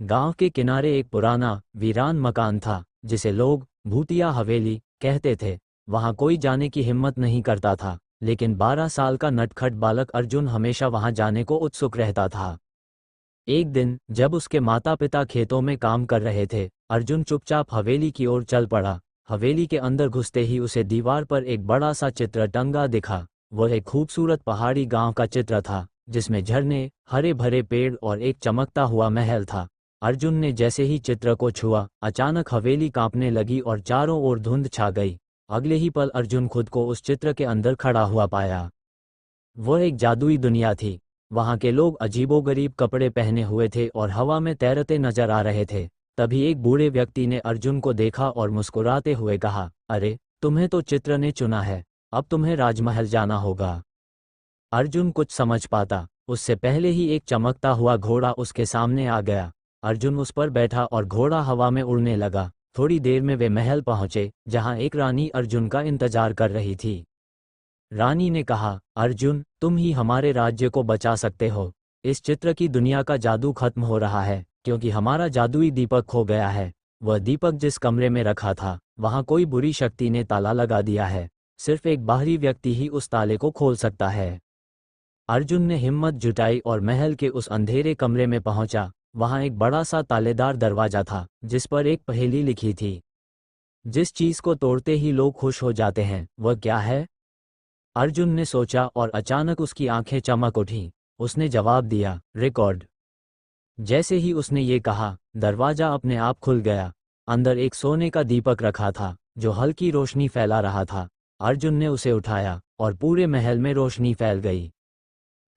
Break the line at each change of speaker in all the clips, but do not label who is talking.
गांव के किनारे एक पुराना वीरान मकान था जिसे लोग भूतिया हवेली कहते थे। वहां कोई जाने की हिम्मत नहीं करता था, लेकिन 12 साल का नटखट बालक अर्जुन हमेशा वहां जाने को उत्सुक रहता था। एक दिन जब उसके माता पिता खेतों में काम कर रहे थे, अर्जुन चुपचाप हवेली की ओर चल पड़ा। हवेली के अंदर घुसते ही उसे दीवार पर एक बड़ा सा चित्र टंगा दिखा। वह एक खूबसूरत पहाड़ी गांव का चित्र था, जिसमें झरने, हरे भरे पेड़ और एक चमकता हुआ महल था। अर्जुन ने जैसे ही चित्र को छुआ, अचानक हवेली कांपने लगी और चारों ओर धुंध छा गई। अगले ही पल अर्जुन खुद को उस चित्र के अंदर खड़ा हुआ पाया। वह एक जादुई दुनिया थी। वहां के लोग अजीबोगरीब कपड़े पहने हुए थे और हवा में तैरते नजर आ रहे थे। तभी एक बूढ़े व्यक्ति ने अर्जुन को देखा और मुस्कुराते हुए कहा, अरे, तुम्हें तो चित्र ने चुना है, अब तुम्हें राजमहल जाना होगा। अर्जुन कुछ समझ पाता उससे पहले ही एक चमकता हुआ घोड़ा उसके सामने आ गया। अर्जुन उस पर बैठा और घोड़ा हवा में उड़ने लगा। थोड़ी देर में वे महल पहुंचे, जहां एक रानी अर्जुन का इंतजार कर रही थी। रानी ने कहा, अर्जुन, तुम ही हमारे राज्य को बचा सकते हो। इस चित्र की दुनिया का जादू खत्म हो रहा है, क्योंकि हमारा जादुई दीपक खो गया है। वह दीपक जिस कमरे में रखा था, वहां कोई बुरी शक्ति ने ताला लगा दिया है। सिर्फ एक बाहरी व्यक्ति ही उस ताले को खोल सकता है। अर्जुन ने हिम्मत जुटाई और महल के उस अंधेरे कमरे में पहुंचा। वहां एक बड़ा सा तालेदार दरवाजा था, जिस पर एक पहेली लिखी थी। जिस चीज को तोड़ते ही लोग खुश हो जाते हैं, वह क्या है? अर्जुन ने सोचा और अचानक उसकी आंखें चमक उठीं। उसने जवाब दिया, रिकॉर्ड। जैसे ही उसने ये कहा, दरवाजा अपने आप खुल गया। अंदर एक सोने का दीपक रखा था, जो हल्की रोशनी फैला रहा था। अर्जुन ने उसे उठाया और पूरे महल में रोशनी फैल गई।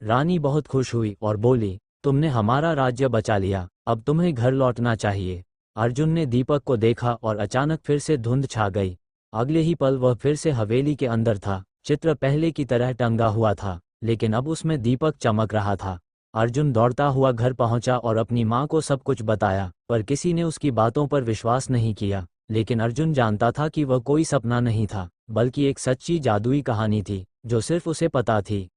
रानी बहुत खुश हुई और बोली, तुमने हमारा राज्य बचा लिया, अब तुम्हें घर लौटना चाहिए। अर्जुन ने दीपक को देखा और अचानक फिर से धुंध छा गई। अगले ही पल वह फिर से हवेली के अंदर था। चित्र पहले की तरह टंगा हुआ था, लेकिन अब उसमें दीपक चमक रहा था। अर्जुन दौड़ता हुआ घर पहुंचा और अपनी मां को सब कुछ बताया, पर किसी ने उसकी बातों पर विश्वास नहीं किया। लेकिन अर्जुन जानता था कि वह कोई सपना नहीं था, बल्कि एक सच्ची जादुई कहानी थी, जो सिर्फ उसे पता थी।